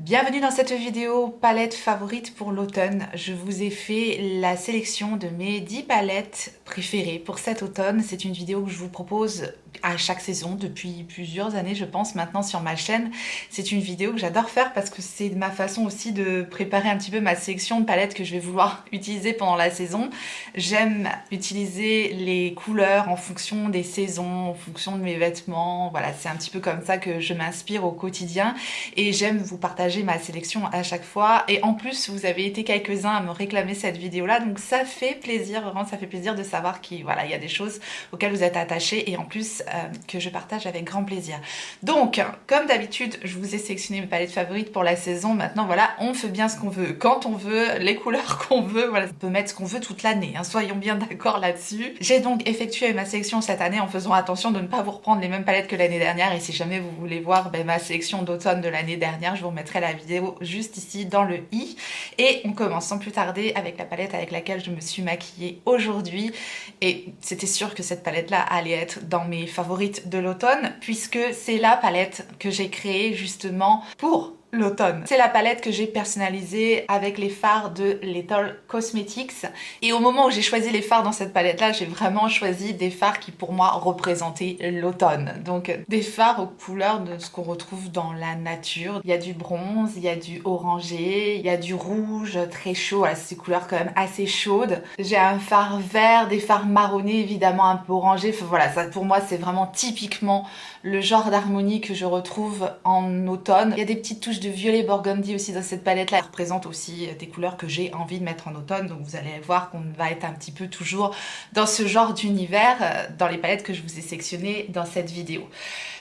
Bienvenue dans cette vidéo palette favorite pour l'automne. Je vous ai fait la sélection de mes 10 palettes préférées pour cet automne. C'est une vidéo que je vous propose à chaque saison depuis plusieurs années je pense maintenant sur ma chaîne. C'est une vidéo que j'adore faire parce que c'est ma façon aussi de préparer un petit peu ma sélection de palettes que je vais vouloir utiliser pendant la saison. J'aime utiliser les couleurs en fonction des saisons, en fonction de mes vêtements. Voilà, c'est un petit peu comme ça que je m'inspire au quotidien et j'aime vous partager ma sélection à chaque fois. Et en plus, vous avez été quelques-uns à me réclamer cette vidéo-là, donc ça fait plaisir, vraiment ça fait plaisir de savoir qu'il voilà, il y a des choses auxquelles vous êtes attachés et en plus que je partage avec grand plaisir. Donc, comme d'habitude, je vous ai sélectionné mes palettes favorites pour la saison. Maintenant, voilà, on fait bien ce qu'on veut, quand on veut, les couleurs qu'on veut, voilà, on peut mettre ce qu'on veut toute l'année, hein, soyons bien d'accord là-dessus. J'ai donc effectué ma sélection cette année en faisant attention de ne pas vous reprendre les mêmes palettes que l'année dernière, et si jamais vous voulez voir ma sélection d'automne de l'année dernière, je vous remettrai la vidéo juste ici dans le i. Et on commence sans plus tarder avec la palette avec laquelle je me suis maquillée aujourd'hui, et c'était sûr que cette palette là allait être dans mes favorites de l'automne puisque c'est la palette que j'ai créée justement pour l'automne. C'est la palette que j'ai personnalisée avec les fards de Lethal Cosmetics, et au moment où j'ai choisi les fards dans cette palette là, j'ai vraiment choisi des fards qui pour moi représentaient l'automne, donc des fards aux couleurs de ce qu'on retrouve dans la nature. Il y a du bronze, il y a du orangé, il y a du rouge très chaud, voilà, c'est des couleurs quand même assez chaudes. J'ai un fard vert, des fards marronnés évidemment un peu orangés, enfin, voilà, ça pour moi c'est vraiment typiquement le genre d'harmonie que je retrouve en automne. Il y a des petites touches de violet burgundy aussi dans cette palette là, ça représente aussi des couleurs que j'ai envie de mettre en automne, donc vous allez voir qu'on va être un petit peu toujours dans ce genre d'univers dans les palettes que je vous ai sélectionnées dans cette vidéo.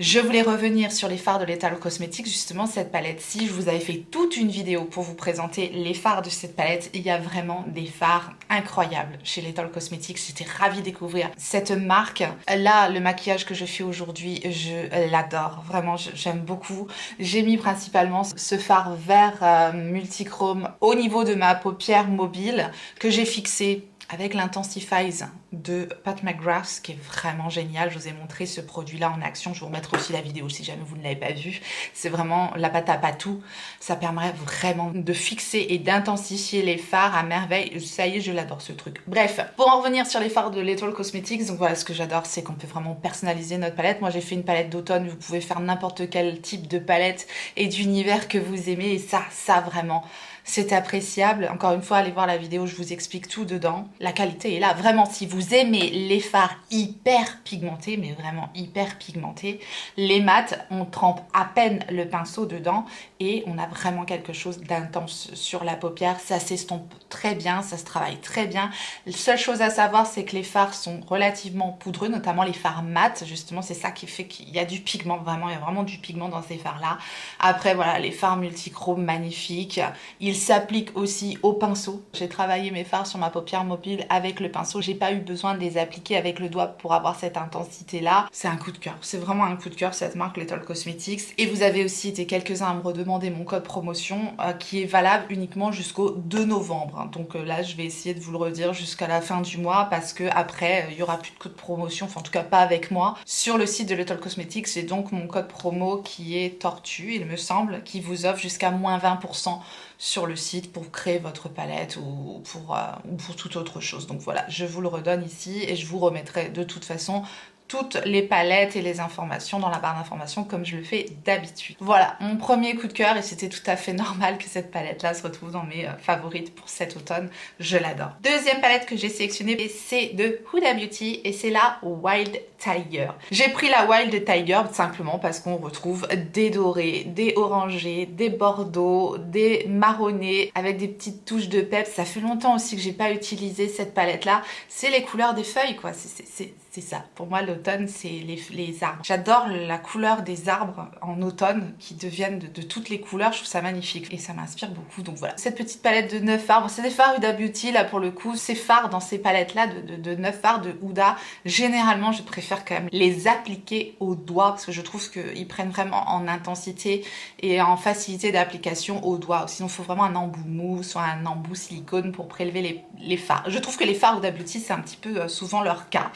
Je voulais revenir sur les fards de Lethal Cosmetics, justement cette palette-ci, je vous avais fait toute une vidéo pour vous présenter les fards de cette palette. Il y a vraiment des fards incroyables chez Lethal Cosmetics, j'étais ravie de découvrir cette marque. Là, le maquillage que je fais aujourd'hui, je l'adore, vraiment j'aime beaucoup. J'ai mis principalement ce fard vert multichrome au niveau de ma paupière mobile que j'ai fixé avec l'Intensifies de Pat McGrath, qui est vraiment génial. Je vous ai montré ce produit-là en action. Je vous remettrai aussi la vidéo si jamais vous ne l'avez pas vue. C'est vraiment la pâte à patou. Ça permet vraiment de fixer et d'intensifier les fards à merveille. Ça y est, je l'adore ce truc. Bref, pour en revenir sur les fards de Lethal Cosmetics, donc voilà, ce que j'adore, c'est qu'on peut vraiment personnaliser notre palette. Moi, j'ai fait une palette d'automne. Vous pouvez faire n'importe quel type de palette et d'univers que vous aimez. Et ça vraiment, c'est appréciable. Encore une fois, allez voir la vidéo, je vous explique tout dedans. La qualité est là. Vraiment, si vous aimez les fards hyper pigmentés, mais vraiment hyper pigmentés, les mats, on trempe à peine le pinceau dedans et on a vraiment quelque chose d'intense sur la paupière. Ça s'estompe très bien, ça se travaille très bien. La seule chose à savoir, c'est que les fards sont relativement poudreux, notamment les fards mat. Justement, c'est ça qui fait qu'il y a du pigment, vraiment, il y a vraiment du pigment dans ces fards-là. Après, voilà, les fards multichromes magnifiques. Il s'applique aussi au pinceau. J'ai travaillé mes fards sur ma paupière mobile avec le pinceau. J'ai pas eu besoin de les appliquer avec le doigt pour avoir cette intensité-là. C'est un coup de cœur. C'est vraiment un coup de cœur, cette marque Lethal Cosmetics. Et vous avez aussi été quelques-uns à me redemander mon code promotion qui est valable uniquement jusqu'au 2 novembre. Donc là, je vais essayer de vous le redire jusqu'à la fin du mois parce que après, il y aura plus de code promotion. Enfin, en tout cas, pas avec moi. Sur le site de Lethal Cosmetics, j'ai donc mon code promo qui est Tortue, il me semble, qui vous offre jusqu'à moins 20% sur le site pour créer votre palette ou pour toute autre chose. Donc voilà, je vous le redonne ici et je vous remettrai de toute façon toutes les palettes et les informations dans la barre d'informations comme je le fais d'habitude. Voilà, mon premier coup de cœur, et c'était tout à fait normal que cette palette-là se retrouve dans mes favorites pour cet automne. Je l'adore. Deuxième palette que j'ai sélectionnée, c'est de Huda Beauty et c'est la Wild Tiger. J'ai pris la Wild Tiger simplement parce qu'on retrouve des dorés, des orangés, des bordeaux, des marronnés avec des petites touches de peps. Ça fait longtemps aussi que j'ai pas utilisé cette palette-là. C'est les couleurs des feuilles, quoi. C'est ça. Pour moi, l'automne, c'est les arbres. J'adore la couleur des arbres en automne qui deviennent de toutes les couleurs. Je trouve ça magnifique et ça m'inspire beaucoup. Donc voilà. Cette petite palette de 9 fards, c'est des fards Huda Beauty là pour le coup. Ces fards dans ces palettes-là de 9 fards de Huda, généralement, je préfère quand même les appliquer au doigt parce que je trouve qu'ils prennent vraiment en intensité et en facilité d'application au doigt. Sinon, il faut vraiment un embout mousse ou un embout silicone pour prélever les fards. Je trouve que les fards Huda Beauty, c'est un petit peu souvent leur cas.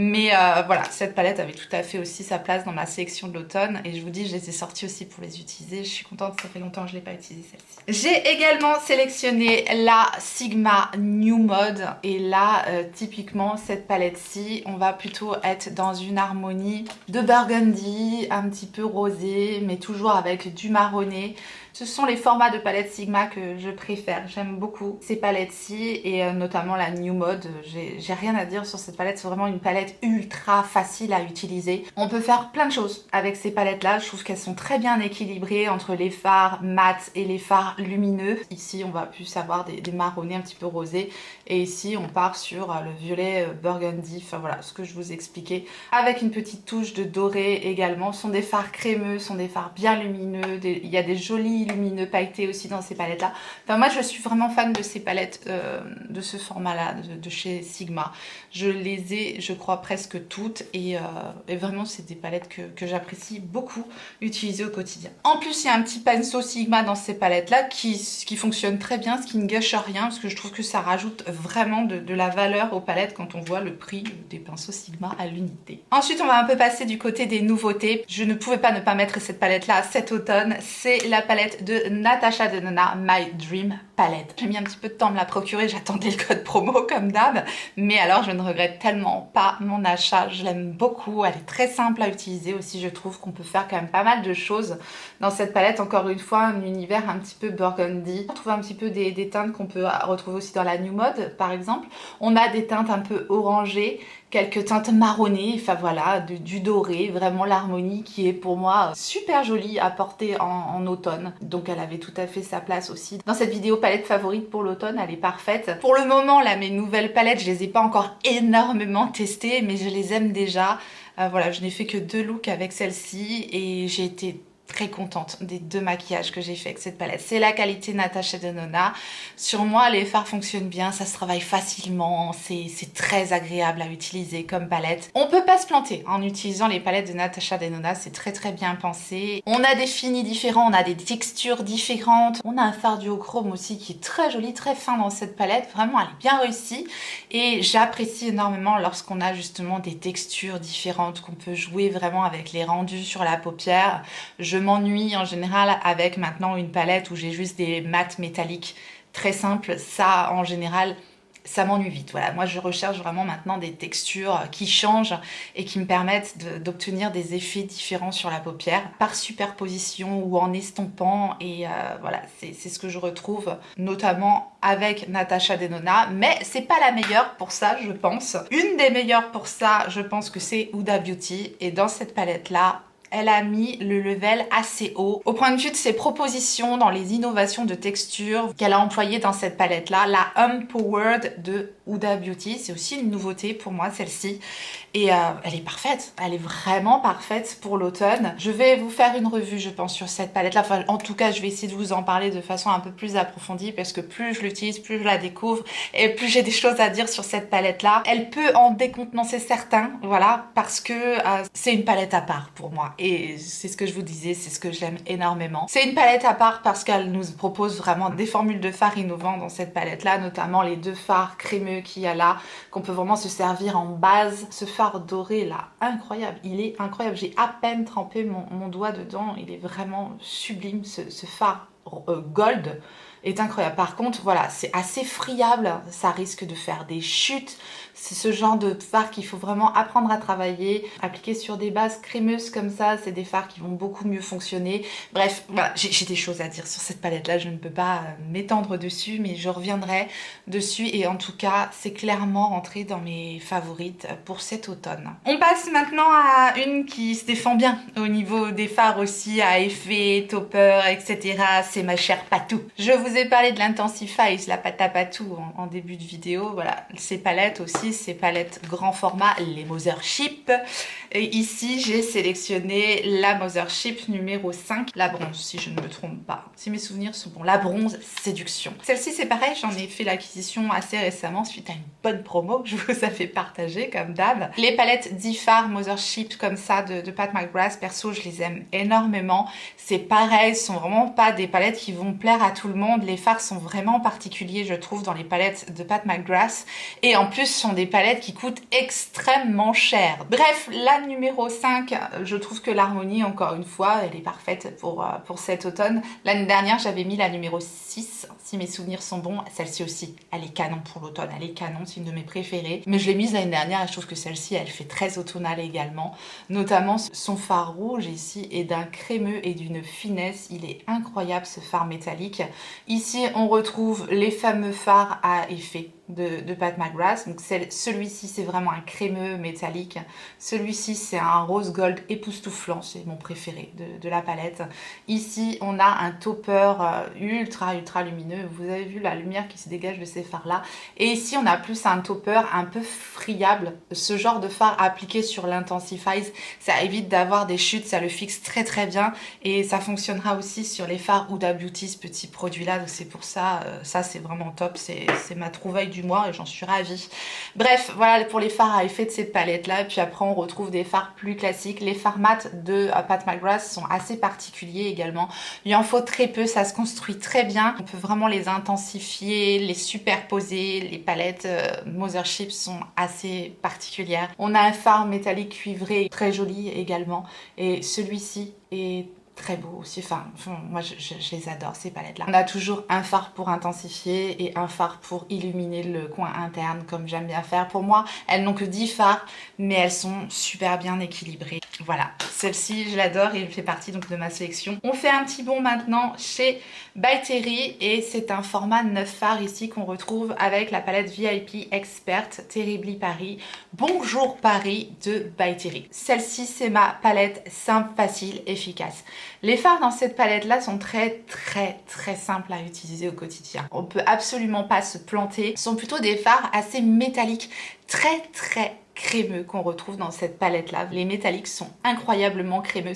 Mais voilà, cette palette avait tout à fait aussi sa place dans ma sélection de l'automne. Et je vous dis, je les ai sorties aussi pour les utiliser. Je suis contente, ça fait longtemps que je ne l'ai pas utilisée celle-ci. J'ai également sélectionné la Sigma New Mode. Et là, typiquement, cette palette-ci, on va plutôt être dans une harmonie de burgundy, un petit peu rosé, mais toujours avec du marronné. Ce sont les formats de palette Sigma que je préfère. J'aime beaucoup ces palettes-ci et notamment la New Mode. J'ai rien à dire sur cette palette. C'est vraiment une palette ultra facile à utiliser. On peut faire plein de choses avec ces palettes-là. Je trouve qu'elles sont très bien équilibrées entre les fards mat et les fards lumineux. Ici, on va plus avoir des marronnés un petit peu rosés. Et ici, on part sur le violet burgundy. Enfin voilà, ce que je vous expliquais. Avec une petite touche de doré également. Ce sont des fards crémeux, ce sont des fards bien lumineux. Il y a des jolis lumineux pailletés aussi dans ces palettes là. Enfin moi je suis vraiment fan de ces palettes de ce format là de chez Sigma. Je les ai je crois presque toutes et vraiment c'est des palettes que j'apprécie beaucoup utiliser au quotidien. En plus il y a un petit pinceau Sigma dans ces palettes là qui fonctionne très bien, ce qui ne gâche rien parce que je trouve que ça rajoute vraiment de la valeur aux palettes quand on voit le prix des pinceaux Sigma à l'unité. Ensuite on va un peu passer du côté des nouveautés. Je ne pouvais pas ne pas mettre cette palette là cet automne. C'est la palette de Natasha Denona My Dream Palette. J'ai mis un petit peu de temps à me la procurer, j'attendais le code promo comme d'hab, mais alors je ne regrette tellement pas mon achat, je l'aime beaucoup, elle est très simple à utiliser aussi, je trouve qu'on peut faire quand même pas mal de choses dans cette palette, encore une fois un univers un petit peu burgundy. On trouve un petit peu des teintes qu'on peut retrouver aussi dans la New Mode par exemple. On a des teintes un peu orangées, quelques teintes marronnées, enfin voilà, du doré, vraiment l'harmonie qui est pour moi super jolie à porter en automne. Donc elle avait tout à fait sa place aussi. Dans cette vidéo palette favorite pour l'automne, elle est parfaite. Pour le moment, là, mes nouvelles palettes, je les ai pas encore énormément testées, mais je les aime déjà. Voilà, je n'ai fait que 2 looks avec celle-ci et j'ai été très contente des 2 maquillages que j'ai fait avec cette palette. C'est la qualité Natasha Denona. Sur moi, les fards fonctionnent bien, ça se travaille facilement, c'est très agréable à utiliser comme palette. On peut pas se planter en utilisant les palettes de Natasha Denona, c'est très bien pensé. On a des finis différents, on a des textures différentes. On a un fard duochrome aussi qui est très joli, très fin dans cette palette. Vraiment, elle est bien réussie et j'apprécie énormément lorsqu'on a justement des textures différentes, qu'on peut jouer vraiment avec les rendus sur la paupière. Je m'ennuie en général avec maintenant une palette où j'ai juste des mats métalliques très simples. Ça, en général, ça m'ennuie vite. Voilà, moi je recherche vraiment maintenant des textures qui changent et qui me permettent d'obtenir des effets différents sur la paupière par superposition ou en estompant et voilà, c'est ce que je retrouve notamment avec Natasha Denona, mais c'est pas la meilleure pour ça je pense. Une des meilleures pour ça je pense que c'est Huda Beauty et dans cette palette là elle a mis le level assez haut au point de vue de ses propositions dans les innovations de texture qu'elle a employées dans cette palette là. La Empowered de Huda Beauty, c'est aussi une nouveauté pour moi celle-ci et elle est parfaite, elle est vraiment parfaite pour l'automne. Je vais vous faire une revue je pense sur cette palette là, enfin en tout cas je vais essayer de vous en parler de façon un peu plus approfondie parce que plus je l'utilise, plus je la découvre et plus j'ai des choses à dire sur cette palette là. Elle peut en décontenancer certains, voilà, parce que c'est une palette à part pour moi. Et c'est ce que je vous disais, c'est ce que j'aime énormément. C'est une palette à part parce qu'elle nous propose vraiment des formules de fards innovants dans cette palette là, notamment les 2 fards crémeux qu'il y a là, qu'on peut vraiment se servir en base. Ce fard doré là, incroyable, il est incroyable. J'ai à peine trempé mon doigt dedans, il est vraiment sublime ce fard gold est incroyable. Par contre voilà, c'est assez friable, ça risque de faire des chutes. C'est ce genre de fard qu'il faut vraiment apprendre à travailler, appliquer sur des bases crémeuses comme ça, c'est des fards qui vont beaucoup mieux fonctionner. Bref, voilà, j'ai des choses à dire sur cette palette là, je ne peux pas m'étendre dessus, mais je reviendrai dessus et en tout cas, c'est clairement rentré dans mes favorites pour cet automne. On passe maintenant à une qui se défend bien au niveau des fards aussi, à effet, topper, etc. C'est ma chère Patou. Je vous ai parlé de l'Intensifies, la pâte à Patou en début de vidéo, voilà, ces palettes aussi, ces palettes grand format, les Mothership. Et ici, j'ai sélectionné la Mothership numéro 5, la bronze, si je ne me trompe pas. Si mes souvenirs sont bons, la bronze séduction. Celle-ci, c'est pareil, j'en ai fait l'acquisition assez récemment suite à une bonne promo que je vous avais partagée, comme d'hab. Les palettes 10 fards Mothership comme ça de Pat McGrath, perso, je les aime énormément. C'est pareil, ce sont vraiment pas des palettes qui vont plaire à tout le monde. monde, les fards sont vraiment particuliers, je trouve, dans les palettes de Pat McGrath. Et en plus, ce sont des palettes qui coûtent extrêmement cher. Bref, la numéro 5, je trouve que l'harmonie, encore une fois, elle est parfaite pour cet automne. L'année dernière, j'avais mis la numéro 6, si mes souvenirs sont bons. Celle-ci aussi, elle est canon pour l'automne, elle est canon, c'est une de mes préférées. Mais je l'ai mise l'année dernière et je trouve que celle-ci, elle fait très automnale également. Notamment, son fard rouge ici est d'un crémeux et d'une finesse. Il est incroyable, ce fard métallique. Ici, on retrouve les fameux fards à effet de Pat McGrath. Donc celui-ci, c'est vraiment un crémeux métallique. Celui-ci, c'est un rose gold époustouflant. C'est mon préféré de la palette. Ici, on a un topper ultra lumineux. Vous avez vu la lumière qui se dégage de ces fards-là. Et ici, on a plus un topper un peu friable. Ce genre de fard appliqué sur l'Intensifies, ça évite d'avoir des chutes. Ça le fixe très bien. Et ça fonctionnera aussi sur les fards Huda Beauty, ce petit produit-là. Donc c'est pour ça, ça c'est vraiment top. C'est ma trouvaille du mois et j'en suis ravie. Bref, voilà pour les fards à effet de cette palette-là. Puis après, on retrouve des fards plus classiques. Les fards mat de Pat McGrath sont assez particuliers également. Il en faut très peu, ça se construit très bien. On peut vraiment les intensifier, les superposer. Les palettes Mothership sont assez particulières. On a un fard métallique cuivré très joli également. Et celui-ci est très beau aussi, enfin moi je les adore ces palettes là. On a toujours un fard pour intensifier et un fard pour illuminer le coin interne comme j'aime bien faire. Pour moi elles n'ont que 10 fards mais elles sont super bien équilibrées. Voilà, celle-ci je l'adore et elle fait partie donc de ma sélection. On fait un petit bond maintenant chez By Terry et c'est un format 9 fards ici qu'on retrouve avec la palette VIP Expert Terribly Paris Bonjour Paris de By Terry. Celle-ci c'est ma palette simple, facile, efficace. Les fards dans cette palette là sont très simples à utiliser au quotidien. On peut absolument pas se planter. Ce sont plutôt des fards assez métalliques, très crémeux qu'on retrouve dans cette palette là. Les métalliques sont incroyablement crémeux.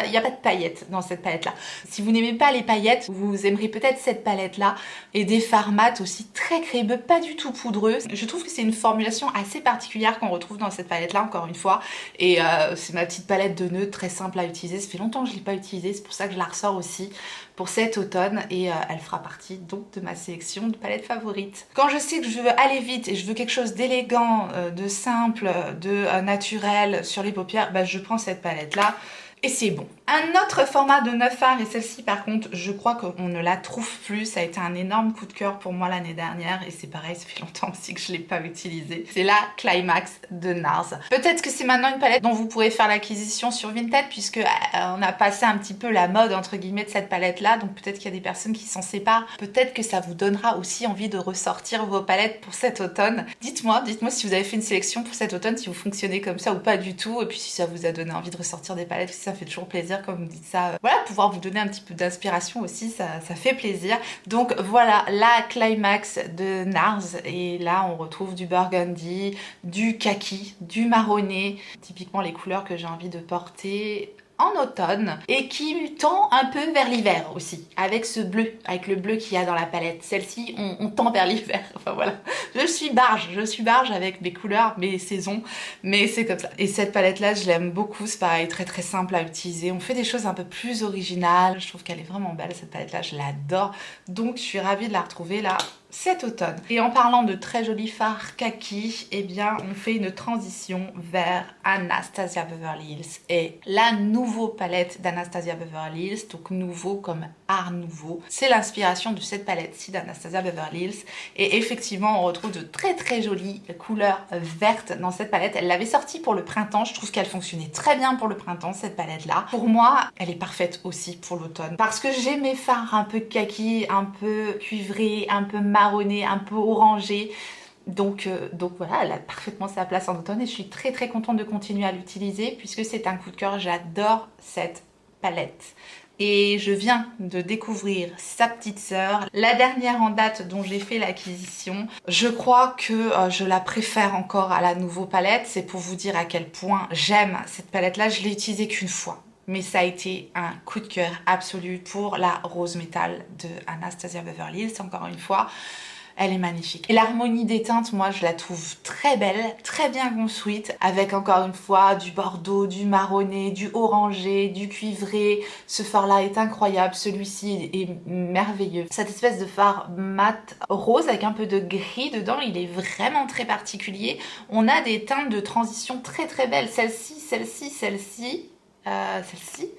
Il n'y a pas de paillettes dans cette palette là. Si vous n'aimez pas les paillettes, vous aimerez peut-être cette palette là. Et des fards mat aussi très crémeux, pas du tout poudreux. Je trouve que c'est une formulation assez particulière qu'on retrouve dans cette palette là encore une fois. Et c'est ma petite palette de nœuds très simple à utiliser. Ça fait longtemps que je ne l'ai pas utilisée, c'est pour ça que je la ressors aussi pour cet automne et elle fera partie donc de ma sélection de palettes favorites. Quand je sais que je veux aller vite et je veux quelque chose d'élégant, de simple, de naturel sur les paupières, bah, je prends cette palette là et c'est bon. Un autre format de 9 fards, et celle-ci par contre je crois qu'on ne la trouve plus, ça a été un énorme coup de cœur pour moi l'année dernière et c'est pareil, ça fait longtemps aussi que je ne l'ai pas utilisée. C'est la Climax de NARS. Peut-être que c'est maintenant une palette dont vous pourrez faire l'acquisition sur Vinted puisque on a passé un petit peu la mode entre guillemets de cette palette là, donc peut-être qu'il y a des personnes qui s'en séparent. Peut-être que ça vous donnera aussi envie de ressortir vos palettes pour cet automne. Dites-moi si vous avez fait une sélection pour cet automne, si vous fonctionnez comme ça ou pas du tout, et puis si ça vous a donné envie de ressortir des palettes, ça fait toujours plaisir comme vous dites ça. Voilà, pouvoir vous donner un petit peu d'inspiration aussi, ça fait plaisir. Donc voilà, la Climax de NARS, et là on retrouve du burgundy, du kaki, du marronné, typiquement les couleurs que j'ai envie de porter en automne et qui tend un peu vers l'hiver aussi, avec ce bleu, avec le bleu qu'il y a dans la palette. Celle-ci, on tend vers l'hiver. Enfin voilà, je suis barge avec mes couleurs, mes saisons, mais c'est comme ça. Et cette palette-là, je l'aime beaucoup, c'est pareil, très simple à utiliser. On fait des choses un peu plus originales, je trouve qu'elle est vraiment belle cette palette-là, je l'adore. Donc je suis ravie de la retrouver là cet automne. Et en parlant de très jolis fards kaki, eh bien on fait une transition vers Anastasia Beverly Hills et la nouveau palette d'Anastasia Beverly Hills, donc nouveau comme art nouveau. C'est l'inspiration de cette palette-ci d'Anastasia Beverly Hills et effectivement on retrouve de très jolies couleurs vertes dans cette palette. Elle l'avait sortie pour le printemps, je trouve qu'elle fonctionnait très bien pour le printemps cette palette-là. Pour moi, elle est parfaite aussi pour l'automne parce que j'ai mes fards un peu kaki, un peu cuivrés, un peu marronné, un peu orangé. Donc voilà, elle a parfaitement sa place en automne et je suis très contente de continuer à l'utiliser puisque c'est un coup de cœur, j'adore cette palette. Et je viens de découvrir sa petite sœur, la dernière en date dont j'ai fait l'acquisition. Je crois que je la préfère encore à la nouveau palette, c'est pour vous dire à quel point j'aime cette palette-là. Je l'ai utilisée qu'une fois. Mais ça a été un coup de cœur absolu pour la Rose Métal de Anastasia Beverly Hills, encore une fois. elle est magnifique. Et l'harmonie des teintes, moi je la trouve très belle, très bien construite, avec encore une fois du bordeaux, du marronné, du orangé, du cuivré. Ce fard-là est incroyable, celui-ci est merveilleux. Cette espèce de fard mat rose avec un peu de gris dedans, il est vraiment très particulier. On a des teintes de transition très très belles, celle-ci, celle-ci, celle-ci, celle-ci.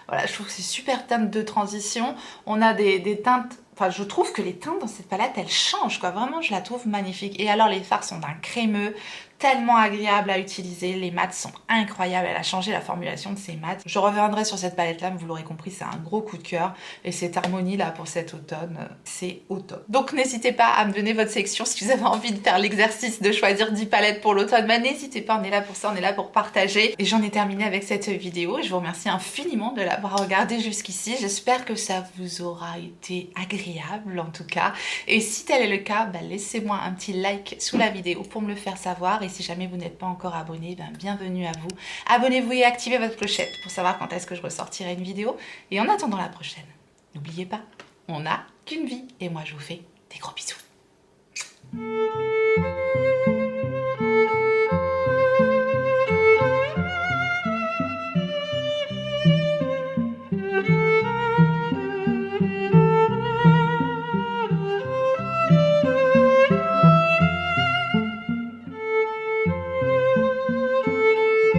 Voilà, je trouve que c'est super teinte de transition. On a des teintes, enfin je trouve que les teintes dans cette palette, elles changent quoi. Vraiment, je la trouve magnifique. Et alors les fards sont d'un crémeux, tellement agréable à utiliser. Les mats sont incroyables. Elle a changé la formulation de ces mats. Je reviendrai sur cette palette là, mais vous l'aurez compris, c'est un gros coup de cœur. Et cette harmonie là pour cet automne, c'est au top. Donc n'hésitez pas à me donner votre sélection si vous avez envie de faire l'exercice de choisir 10 palettes pour l'automne. Bah, n'hésitez pas, on est là pour ça, on est là pour partager. Et j'en ai terminé avec cette vidéo. Je vous remercie infiniment de l'avoir regardée jusqu'ici. J'espère que ça vous aura été agréable en tout cas. Et si tel est le cas, bah, laissez-moi un petit like sous la vidéo pour me le faire savoir. Et si jamais vous n'êtes pas encore abonné, ben bienvenue à vous. Abonnez-vous et activez votre clochette pour savoir quand est-ce que je ressortirai une vidéo. Et en attendant la prochaine, n'oubliez pas, on n'a qu'une vie. Et moi je vous fais des gros bisous.